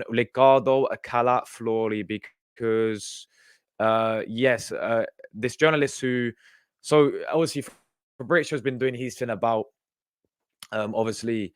Riccardo Calafiori because, yes, this journalist who, so obviously Fabrizio's been doing his thing about, obviously,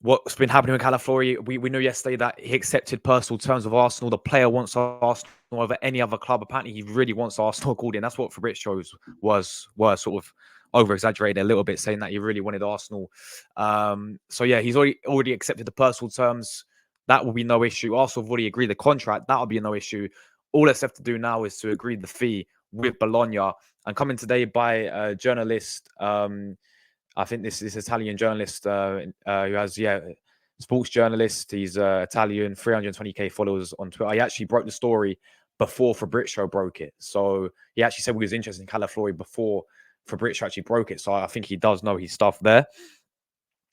what's been happening with Calafiori. We knew yesterday that he accepted personal terms of Arsenal. The player wants Arsenal over any other club. Apparently, he really wants Arsenal called in. That's what Fabrizio's was sort of over exaggerated a little bit, saying that he really wanted Arsenal. So yeah, he's already accepted the personal terms. That will be no issue. Arsenal have already agreed the contract. That will be no issue. All that's left to do now is to agree the fee with Bologna. And coming today by a journalist, I think this Italian journalist who has, sports journalist. He's Italian, 320K followers on Twitter. He actually broke the story before Fabrizio broke it. So he actually said he was interested in Calafiori before Fabrizio actually broke it. So I think he does know his stuff there.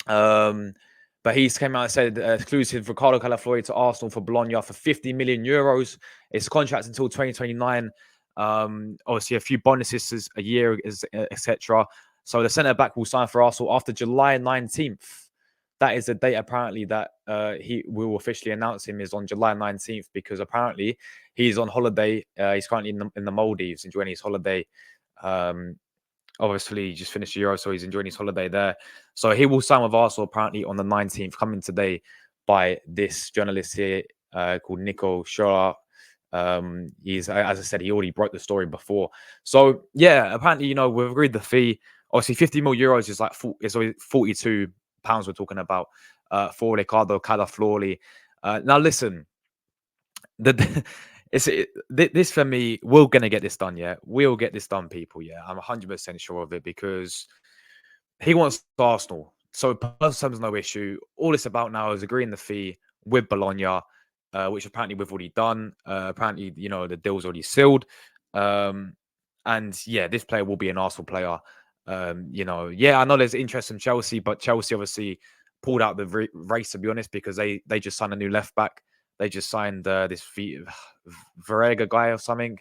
But he's came out and said exclusive Riccardo Calafiori to Arsenal for Bologna for 50 million euros. It's contract until 2029. Obviously, a few bonuses a year, etc. So the centre back will sign for Arsenal after July 19th. That is the date apparently that he will officially announce him is on July 19th, because apparently he's on holiday. He's currently in the Maldives enjoying his holiday. Obviously, he just finished the Euro, so he's enjoying his holiday there. So he will sign with Arsenal apparently on the 19th, coming today by this journalist here called Nico Scholler. He's, as I said, he already broke the story before. So yeah, apparently, we've agreed the fee. Obviously, 50 million euros is like it's 42 pounds we're talking about for Riccardo Calafiori. Now listen, this for me, we're gonna get this done. Yeah, we'll get this done, people. Yeah, I'm 100% sure of it, because he wants Arsenal. So personal terms, no issue. All it's about now is agreeing the fee with Bologna, which apparently we've already done. Apparently, the deal's already sealed. And yeah, this player will be an Arsenal player. I know there's interest in Chelsea, but Chelsea obviously pulled out the race, to be honest, because they just signed a new left back. They just signed this Varega guy or something.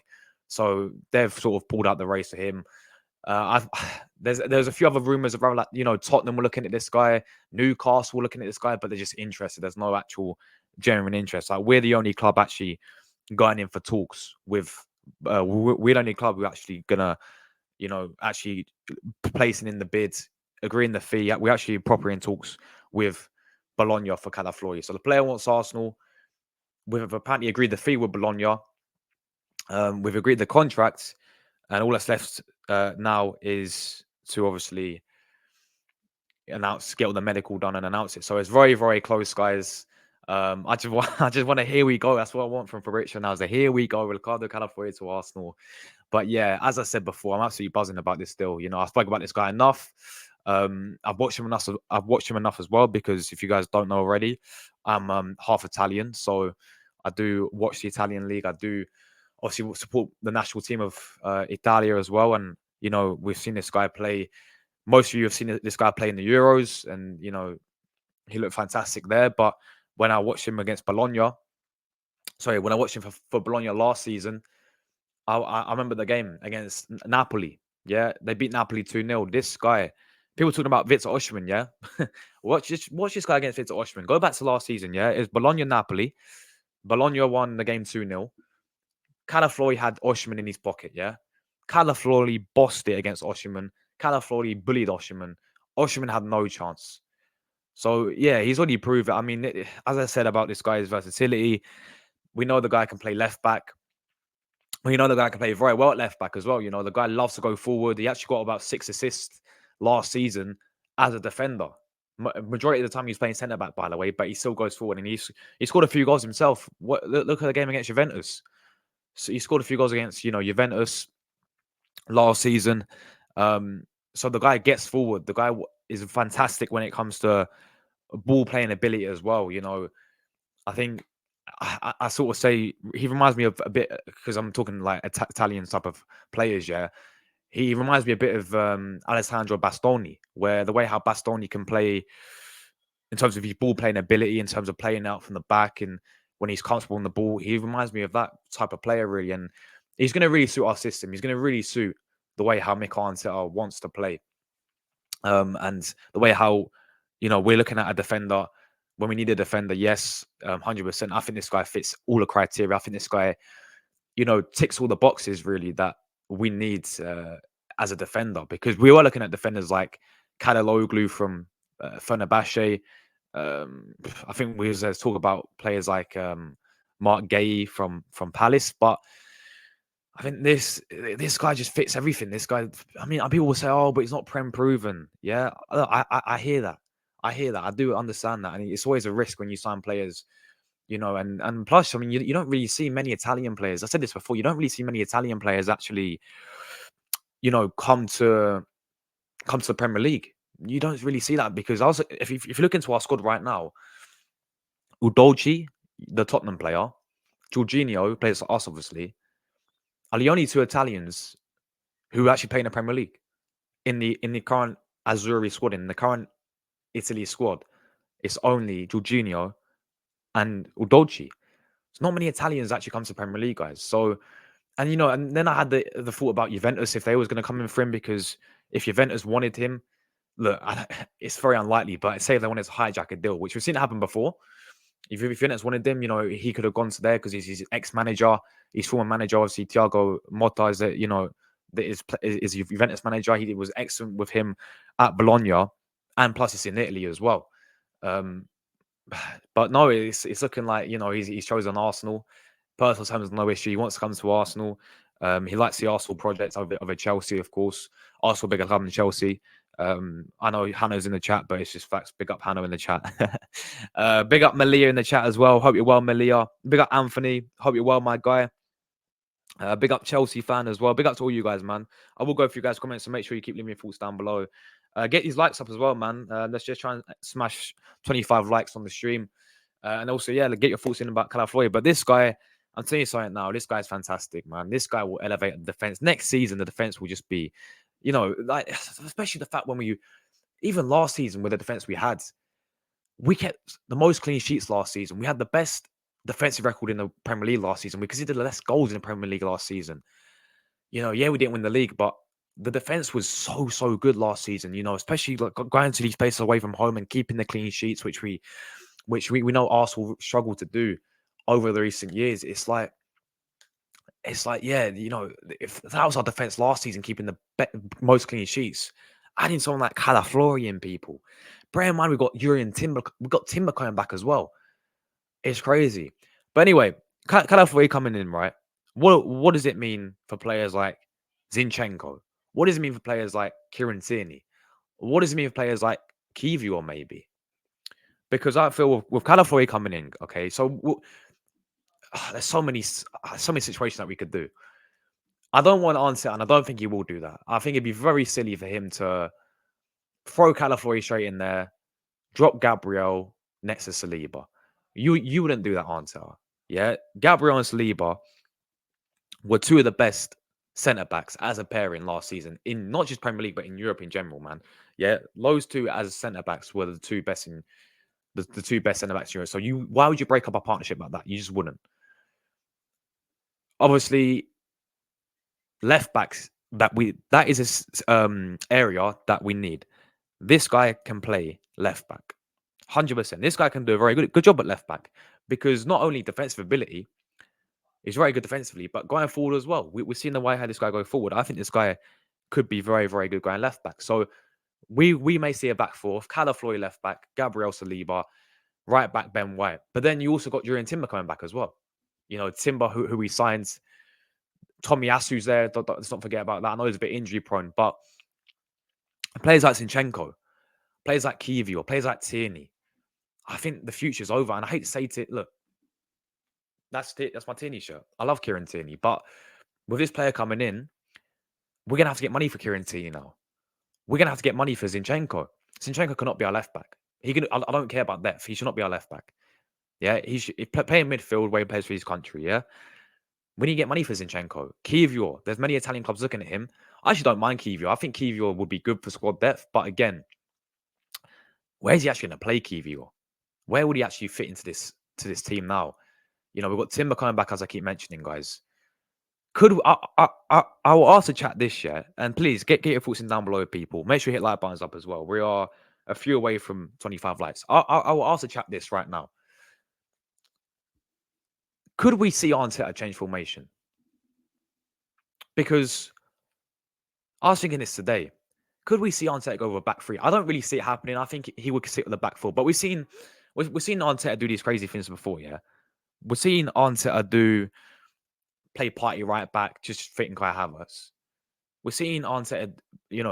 So they've sort of pulled out the race for him. There's a few other rumors around, like, Tottenham were looking at this guy, Newcastle were looking at this guy, but they're just interested. There's no actual genuine interest. Like, we're the only club actually going in for talks with. We're the only club who actually gonna, actually placing in the bids, agreeing the fee. We're actually properly in talks with Bologna for Calafiori. So the player wants Arsenal. We've apparently agreed the fee with Bologna. We've agreed the contract, and all that's left now is to obviously get all the medical done and announce it. So it's very, very close, guys. I just want to, here we go. That's what I want from Fabrizio now. Is that here we go, Riccardo Calafiori to Arsenal. But yeah, as I said before, I'm absolutely buzzing about this deal. I spoke about this guy enough. I've watched him enough as well, because if you guys don't know already, I'm half Italian, so I do watch the Italian league. I do obviously support the national team of Italia as well, and we've seen this guy play. Most of you have seen this guy play in the Euros, and he looked fantastic there. But when I watched him against Bologna, when I watched him for Bologna last season, I remember the game against Napoli. Yeah, they beat Napoli 2-0. This guy, people talking about Victor Osimhen, yeah? watch this guy against Victor Osimhen. Go back to last season, yeah? It was Bologna-Napoli. Bologna won the game 2-0. Calafiori had Osimhen in his pocket, yeah? Calafiori bossed it against Osimhen. Calafiori bullied Osimhen. Osimhen had no chance. So, yeah, he's already proved it. I mean, as I said about this guy's versatility, we know the guy can play left back. We know the guy can play very well at left back as well. The guy loves to go forward. He actually got about 6 assists last season as a defender. Majority of the time he's playing centre back, by the way, but he still goes forward, and he scored a few goals himself. Look at the game against Juventus. So he scored a few goals against Juventus last season. So the guy gets forward. The guy is fantastic when it comes to ball playing ability as well. I think I sort of say he reminds me of a bit, because I'm talking like Italian type of players. Yeah, he reminds me a bit of Alessandro Bastoni, where the way how Bastoni can play in terms of his ball playing ability, in terms of playing out from the back, and when he's comfortable on the ball, he reminds me of that type of player really. And he's going to really suit our system. He's going to really suit the way how Mikel Arteta wants to play, and the way how we're looking at a defender when we need a defender, yes, 100%. I think this guy fits all the criteria. I think this guy, ticks all the boxes really that we need as a defender, because we were looking at defenders like Kaliloglu from Fenerbahce. I think we was talk about players like Mark Gay from Palace, but I think this guy just fits everything. This guy, I mean, people will say, "Oh, but he's not prem proven." Yeah, I hear that. I hear that. I do understand that, and it's always a risk when you sign players, and plus, I mean, you don't really see many Italian players. I said this before. You don't really see many Italian players actually, come to the Premier League. You don't really see that, because also, if you look into our squad right now, Udochi, the Tottenham player, Jorginho plays for us, obviously, are the only two Italians who actually play in the Premier League in the current Azzurri squad, in the current Italy squad. It's only Jorginho and Udochi. It's not many Italians actually come to the Premier League, guys. So, and then I had the thought about Juventus, if they was going to come in for him, because if Juventus wanted him, look, it's very unlikely, but say if they wanted to hijack a deal, which we've seen it happen before. If Juventus wanted him, he could have gone to there because he's his ex-manager, his former manager, obviously Thiago Motta is Juventus manager. He was excellent with him at Bologna, and plus it's in Italy as well. But no, it's looking like he's chosen Arsenal. Personal terms, no issue. He wants to come to Arsenal. He likes the Arsenal project over Chelsea, of course. Arsenal bigger club than Chelsea. I know Hannah's in the chat, but it's just facts. Big up Hannah in the chat. Big up Malia in the chat as well. Hope you're well, Malia. Big up Anthony. Hope you're well, my guy. Big up Chelsea fan as well. Big up to all you guys, man. I will go through you guys' comments, so make sure you keep leaving your thoughts down below. Get these likes up as well, man. Let's just try and smash 25 likes on the stream. And also, yeah, get your thoughts in about Calafiori. But this guy, I'm telling you something now, this guy's fantastic, man. This guy will elevate the defense. Next season, the defense will just be, like, especially the fact even last season with the defense we kept the most clean sheets last season. We had the best defensive record in the Premier League last season. We conceded less goals in the Premier League last season. Yeah, we didn't win the league, but the defense was so good last season, especially like going to these places away from home and keeping the clean sheets, which we know Arsenal struggled to do over the recent years. It's like, yeah, if that was our defense last season, keeping the most clean sheets, adding someone like Calafiori in, people. Bear in mind, we got Timber coming back as well. It's crazy. But anyway, Calafiori coming in, right? What does it mean for players like Zinchenko? What does it mean for players like Kieran Tierney? What does it mean for players like Kiwior, maybe? Because I feel with Calafiori coming in, okay, so there's so many situations that we could do. I don't want to answer, and I don't think he will do that. I think it'd be very silly for him to throw Calafiori straight in there, drop Gabriel next to Saliba. You wouldn't do that, answer. Yeah, Gabriel and Saliba were two of the best centre backs as a pairing last season, in not just Premier League but in Europe in general, man. Yeah, those two as centre backs were the two best in the two best centre backs in Europe. So why would you break up a partnership like that? You just wouldn't. Obviously, left backs that is a area that we need. This guy can play left back, 100%. This guy can do a very good job at left back, because not only defensive ability, he's very good defensively, but going forward as well. We've seen the way how this guy go forward. I think this guy could be very, very good going left back. So we may see a back four: Calafiori left back, Gabriel Saliba, right back Ben White. But then you also got Jurriën Timber coming back as well. Timber, who we signed. Tomiyasu's there. Let's not forget about that. I know he's a bit injury prone, but players like Zinchenko, players like Kiwior, players like Tierney, I think the future's over. And I hate to say it, look, that's my Tierney shirt. I love Kieran Tierney, but with this player coming in, we're gonna have to get money for Kieran Tierney now. We're gonna have to get money for Zinchenko. Zinchenko cannot be our left back. I don't care about depth. He should not be our left back. Yeah, he should play in midfield where he plays for his country. Yeah, we need to get money for Zinchenko. Kiwior, there's many Italian clubs looking at him. I actually don't mind Kiwior. I think Kiwior would be good for squad depth. But again, where is he actually going to play Kiwior? Where would he actually fit into this team now? We've got Timber coming back, as I keep mentioning, guys. I will ask the chat this year, and please get your thoughts in down below, people. Make sure you hit like buttons up as well. We are a few away from 25 likes. I will ask the chat this right now. Could we see Arteta change formation? Because I was thinking this today. Could we see Arteta go with a back three? I don't really see it happening. I think he would sit with the back four. But we've seen Arteta do these crazy things before, yeah? We're seeing Arteta play party right back, just fitting Kai Havertz. We're seeing Arteta,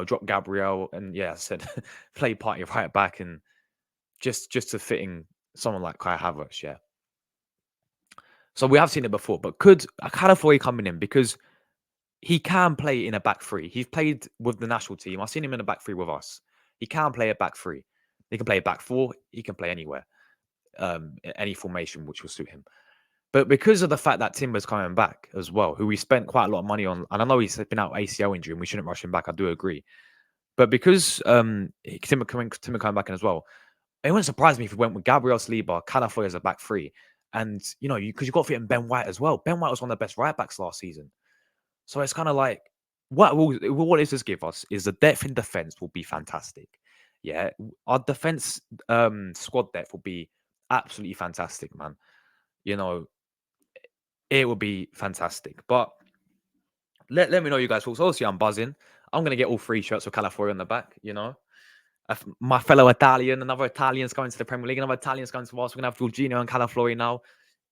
drop Gabriel and I said play party right back and just to fitting someone like Kai Havertz, yeah. So we have seen it before, but could Calafiori coming in because he can play in a back three. He's played with the national team. I've seen him in a back three with us. He can play a back three. He can play a back four. He can play anywhere, any formation which will suit him. But because of the fact that Timber's coming back as well, who we spent quite a lot of money on, and I know he's been out ACL injury and we shouldn't rush him back. I do agree. But because Timber coming back in as well, it wouldn't surprise me if we went with Gabriel Saliba, Calafiori as a back three. And, because you've got to fit in Ben White as well. Ben White was one of the best right backs last season. So it's kind of like, what does this give us is the depth in defense will be fantastic. Yeah. Our defense squad depth will be absolutely fantastic, man. It will be fantastic. But let me know you guys' thoughts. Obviously, I'm buzzing. I'm going to get all 3 shirts with Calafiori on the back, My fellow Italian, another Italian's going to the Premier League, another Italian's going to us. We're going to have Jorginho and Calafiori now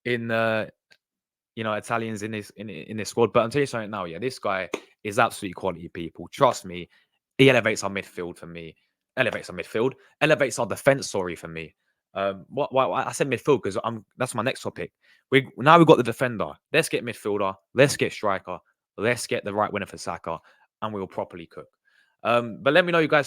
in Italians in this squad. But I'll tell you something now, this guy is absolutely quality people. Trust me, he elevates our midfield for me. Elevates our defense. Sorry for me. Why I said midfield because that's my next topic. We've got the defender. Let's get midfielder. Let's get striker. Let's get the right winner for Saka, and we'll properly cook. But let me know you guys.